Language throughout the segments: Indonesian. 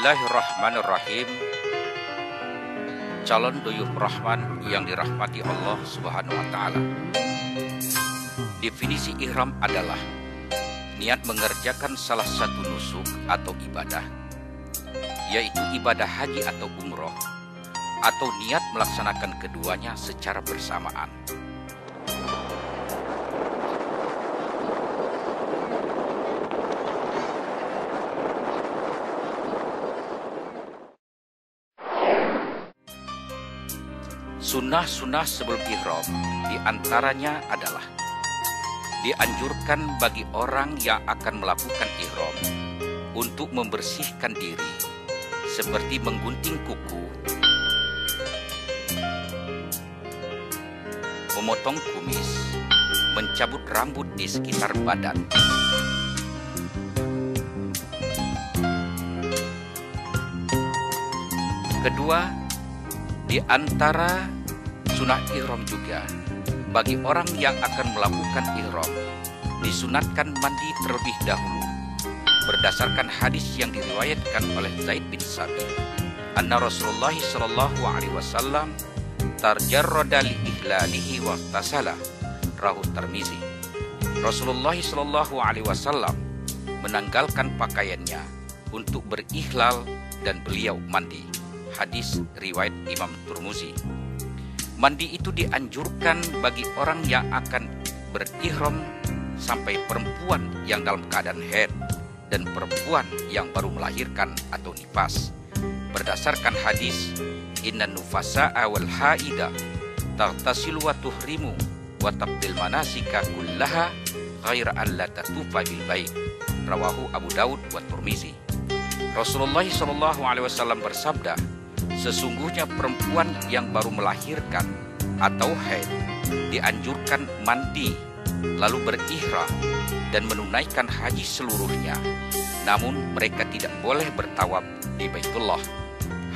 Bismillahirrahmanirrahim. Calon duyuh Rahman yang dirahmati Allah Subhanahu wa Ta'ala. Definisi ihram adalah niat mengerjakan salah satu nusuk atau ibadah, yaitu ibadah haji atau umroh, atau niat melaksanakan keduanya secara bersamaan. Sunnah-sunnah sebelum ihram diantaranya adalah dianjurkan bagi orang yang akan melakukan ihram untuk membersihkan diri seperti menggunting kuku, memotong kumis, mencabut rambut di sekitar badan. Kedua, di antara sunah ihram juga bagi orang yang akan melakukan ihram disunatkan mandi terlebih dahulu berdasarkan hadis yang diriwayatkan oleh Zaid bin Sabit anna Rasulullah sallallahu alaihi wasallam tarjarrada li ihlalihi wa tasala, rahu Tirmizi. Rasulullah sallallahu alaihi wasallam menanggalkan pakaiannya untuk berihlal dan beliau mandi. Hadis riwayat Imam Tirmizi. Mandi itu dianjurkan bagi orang yang akan berihram sampai perempuan yang dalam keadaan haid dan perempuan yang baru melahirkan atau nifas. Berdasarkan hadis inna nufasa'a wal haida taghtasilu wa tuhrimu wa tabdil manasika kullaha ghaira an la tatufa bil bait, rawahu Abu Daud wa Tirmizi. Rasulullah SAW bersabda, sesungguhnya perempuan yang baru melahirkan atau haid dianjurkan mandi lalu berihram dan menunaikan haji seluruhnya, namun mereka tidak boleh bertawaf di Baitullah.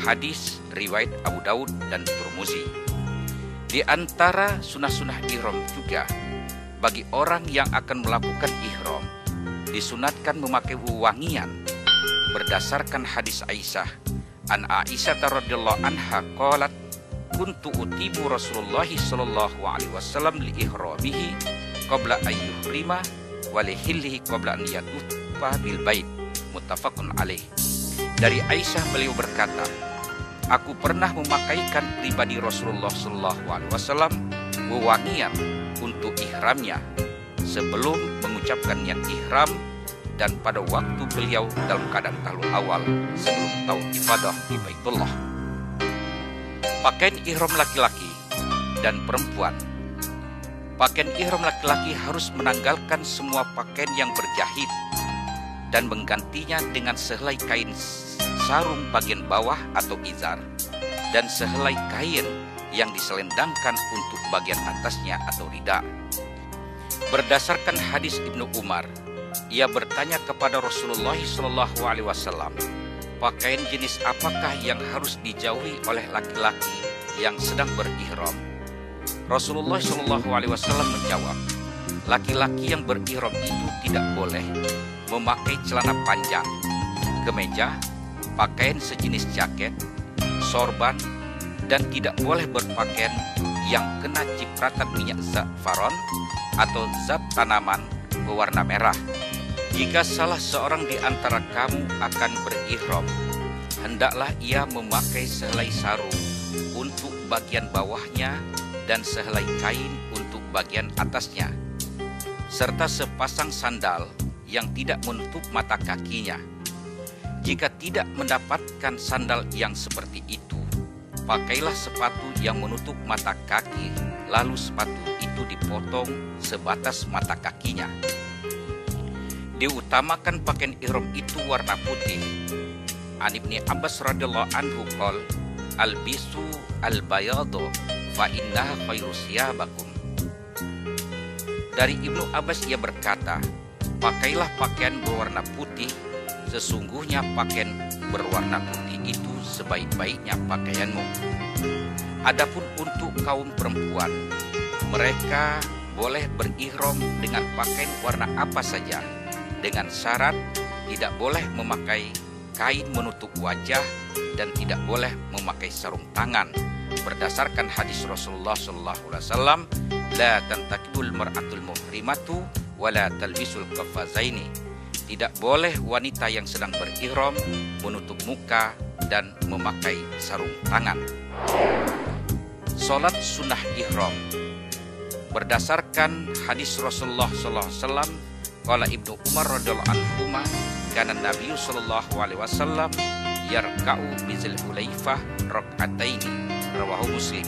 Hadis riwayat Abu Daud dan Tirmizi. Di antara sunah-sunah ihram juga bagi orang yang akan melakukan ihram disunatkan memakai wewangian berdasarkan hadis Aisyah. An Aisyah radhiyallahu anha qalat kuntu utibu Rasulullah sallallahu alaihi wasallam li ihramihi qabla an yuhrima wa li hillihi qabla an yatufa bil bait, muttafaqun alaih. Dari Aisyah beliau berkata, aku pernah memakaikan pribadi Rasulullah sallallahu alaihi wasallam wewangian untuk ihramnya sebelum mengucapkan niat ihram dan pada waktu beliau dalam keadaan tahlul awal sebelum tawaf ifadah di Baitullah. Pakaian ihram laki-laki dan perempuan. Pakaian ihram laki-laki harus menanggalkan semua pakaian yang berjahit dan menggantinya dengan sehelai kain sarung bagian bawah atau izar dan sehelai kain yang diselendangkan untuk bagian atasnya atau rida. Berdasarkan hadis Ibnu Umar, ia bertanya kepada Rasulullah SAW, pakaian jenis apakah yang harus dijauhi oleh laki-laki yang sedang berihram? Rasulullah SAW menjawab, laki-laki yang berihram itu tidak boleh memakai celana panjang, kemeja, pakaian sejenis jaket, sorban, dan tidak boleh berpakaian yang kena cipratan minyak zafaron atau zat tanaman berwarna merah. Jika salah seorang di antara kamu akan berihram, hendaklah ia memakai sehelai sarung untuk bagian bawahnya dan sehelai kain untuk bagian atasnya, serta sepasang sandal yang tidak menutup mata kakinya. Jika tidak mendapatkan sandal yang seperti itu, pakailah sepatu yang menutup mata kaki, lalu sepatu itu dipotong sebatas mata kakinya. Diutamakan pakaian ihram itu warna putih. An Ibni Abbas radhiyallahu anhu qol albisu albayadu fa innaha khairu siyabakum. Dari Ibnu Abbas ia berkata, pakailah pakaian berwarna putih, sesungguhnya pakaian berwarna putih itu sebaik-baiknya pakaianmu. Adapun untuk kaum perempuan, mereka boleh berihram dengan pakaian warna apa saja, dengan syarat tidak boleh memakai kain menutup wajah dan tidak boleh memakai sarung tangan. Berdasarkan hadis Rasulullah SAW, la tantakibul mar'atul muhrimatu wala talbisul qafazaini. Tidak boleh wanita yang sedang berihram menutup muka dan memakai sarung tangan. Salat sunnah ihram. Berdasarkan hadis Rasulullah SAW, qala Ibnu Umar radhiyallahu anhuma, kana Nabi sallallahu alaihi wasallam yarka'u bizil hulaifah rak'ataini, rawahu Muslim.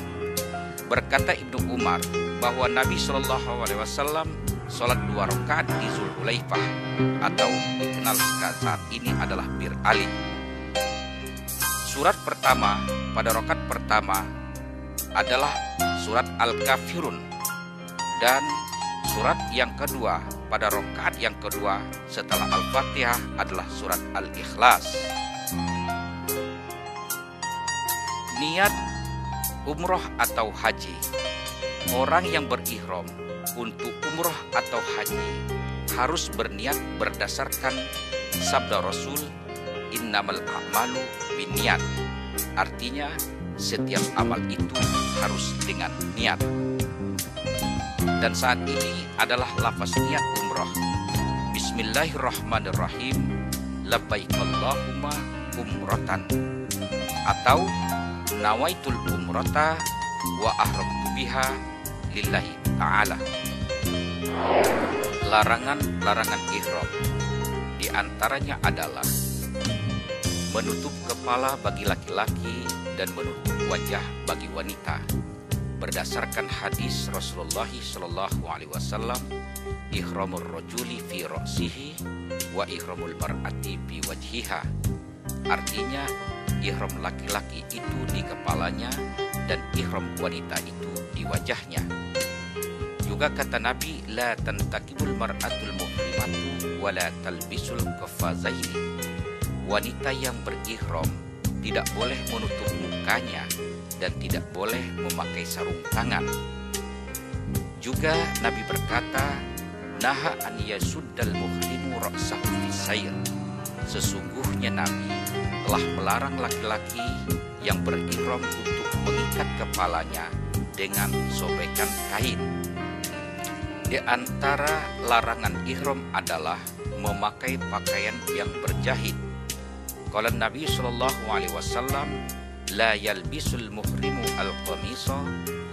Berkata Ibnu Umar bahwa Nabi sallallahu alaihi wasallam salat 2 rakaat di Zulhulaifah, atau dikenal saat ini adalah Bir Ali. Surat pertama pada rakaat pertama adalah surat Al-Kafirun, dan surat yang kedua pada rakaat yang kedua setelah Al-Fatihah adalah surat Al-Ikhlas. Niat umroh atau haji. Orang yang berihram untuk umroh atau haji harus berniat berdasarkan sabda Rasul, innamal a'malu binniyat. Artinya setiap amal itu harus dengan niat. Dan saat ini adalah lafaz niat umroh. Bismillahirrahmanirrahim, labbaik Allahumma umrotan, atau nawaitul umrota wa ahramtu biha lillahi ta'ala. Larangan ihram di antaranya adalah menutup kepala bagi laki-laki dan menutup wajah bagi wanita. Berdasarkan hadis Rasulullah sallallahu alaihi wasallam, ihramur rajuli fi ra'sihi wa ihramul mar'ati fi wajhiha. Artinya ihram laki-laki itu di kepalanya dan ihram wanita itu di wajahnya. Juga kata Nabi, la tantakibul mar'atul muhrimatu wa la talbisul qafazaini. Wanita yang berihram tidak boleh menutup mukanya dan tidak boleh memakai sarung tangan. Juga Nabi berkata, naha an yasuddal muhrimu ra'sahu fisair. Sesungguhnya Nabi telah melarang laki-laki yang berihram untuk mengikat kepalanya dengan sobekan kain. Di antara larangan ihram adalah memakai pakaian yang berjahit. Qala Nabi sallallahu alaihi wasallam, la yalbisul muhrimu al-qamisa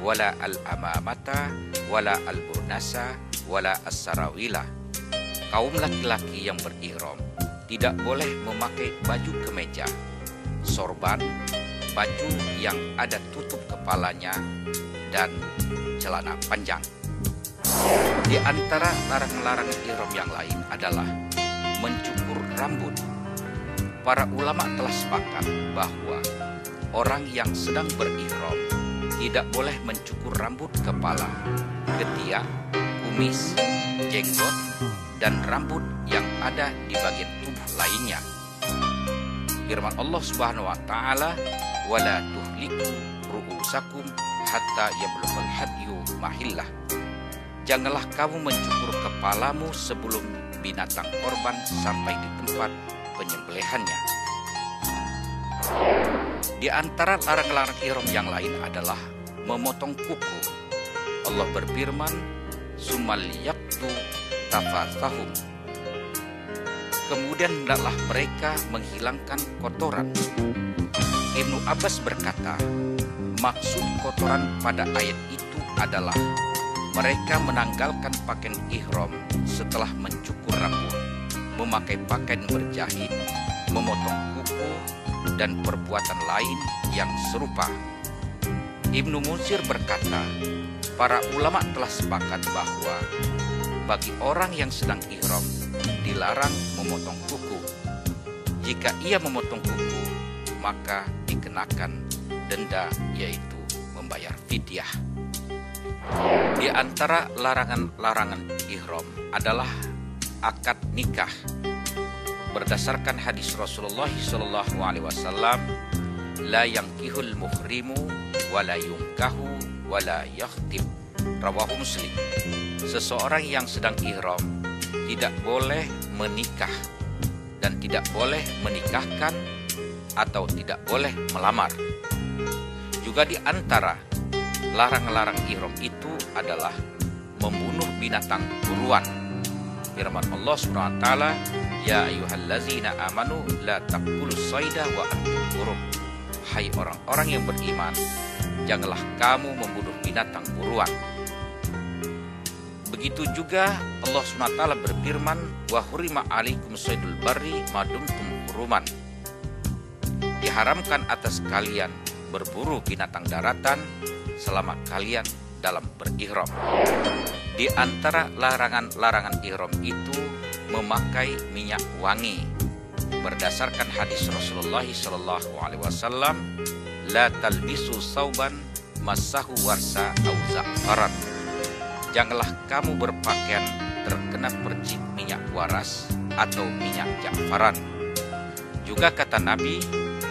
wala al-amamata wala al-burnasa wala as-sarawila. Kaum laki-laki yang berihram tidak boleh memakai baju kemeja, sorban, baju yang ada tutup kepalanya, dan celana panjang. Di antara larangan-larangan ihram yang lain adalah mencukur rambut. Para ulama telah sepakat bahwa orang yang sedang berihram tidak boleh mencukur rambut kepala, ketiak, kumis, jenggot, dan rambut yang ada di bagian tubuh lainnya. Firman Allah Subhanahu wa taala, wala tuhliku ru'usakum hatta yablughal hadyu mahillah. Janganlah kamu mencukur kepalamu sebelum binatang korban sampai di tempat penyembelihannya. Di antara larangan ihram yang lain adalah memotong kuku. Allah berfirman, sumal yaqtu tafathahum. Kemudian hendaklah mereka menghilangkan kotoran. Ibnu Abbas berkata, maksud kotoran pada ayat itu adalah mereka menanggalkan pakaian ihram setelah mencukur rambut, memakai pakaian berjahit, memotong kuku, dan perbuatan lain yang serupa. Ibnu Munsir berkata, para ulama telah sepakat bahwa bagi orang yang sedang ihram dilarang memotong kuku. Jika ia memotong kuku, maka dikenakan denda, yaitu membayar fidyah. Di antara larangan-larangan ihram adalah akad nikah. Berdasarkan hadis Rasulullah SAW, la yankihul muhrimu wala yunkahu wala yakhtib, rawahu Muslim. Seseorang yang sedang ihram tidak boleh menikah dan tidak boleh menikahkan atau tidak boleh melamar. Juga di antara larang-larang ihram itu adalah membunuh binatang buruan. Firman Allah SWT, ya ayyuhallazina amanu la taqtulus sayda wa antum hurum. Hai orang-orang yang beriman, janganlah kamu membunuh binatang buruan. Begitu juga Allah SWT berfirman, wa hurima alaikum saydul barri madumtum huruman. Diharamkan atas kalian berburu binatang daratan selama kalian dalam berihram. Di antara larangan-larangan ihram itu memakai minyak wangi. Berdasarkan hadis Rasulullah SAW, la talbisu sauban masahu warsa au za'faran. Janganlah kamu berpakaian terkena percik minyak waras atau minyak ja'faran. Juga kata Nabi,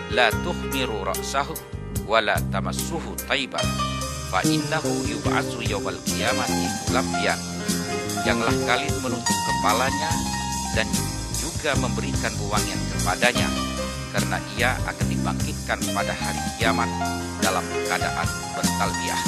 la tuhmiru ra'sahu wa la tamassuhu taiban fa innahu yub'atsu yawmal qiyamati mulabbiyan. Janganlah kalian menutup kepalanya dan juga memberikan wewangian kepadanya, karena ia akan dibangkitkan pada hari kiamat dalam keadaan bertalbiyah.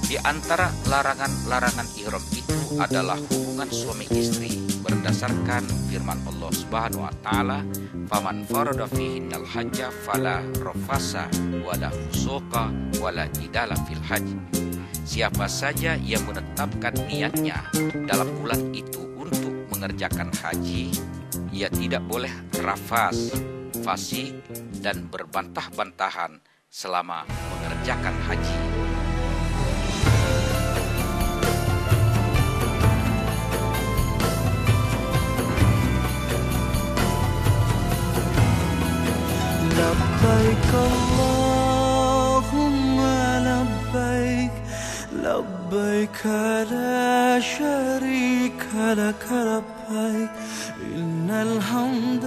Di antara larangan-larangan ihram itu adalah hubungan suami istri berdasarkan firman Allah Subhanahu wa taala, faman farada fihinnal hajja fala rafasa wala fusuqa wala jidala fil hajj. Siapa saja yang menetapkan niatnya dalam bulan itu untuk mengerjakan haji, ia tidak boleh rafas, fasik dan berbantah-bantahan selama mengerjakan haji. لبيك اللهم لبيك لبيك لا شريك لك لبيك إن الحمد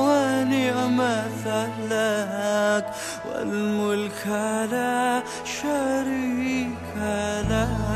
ونعمة لك والملك لا شريك لك.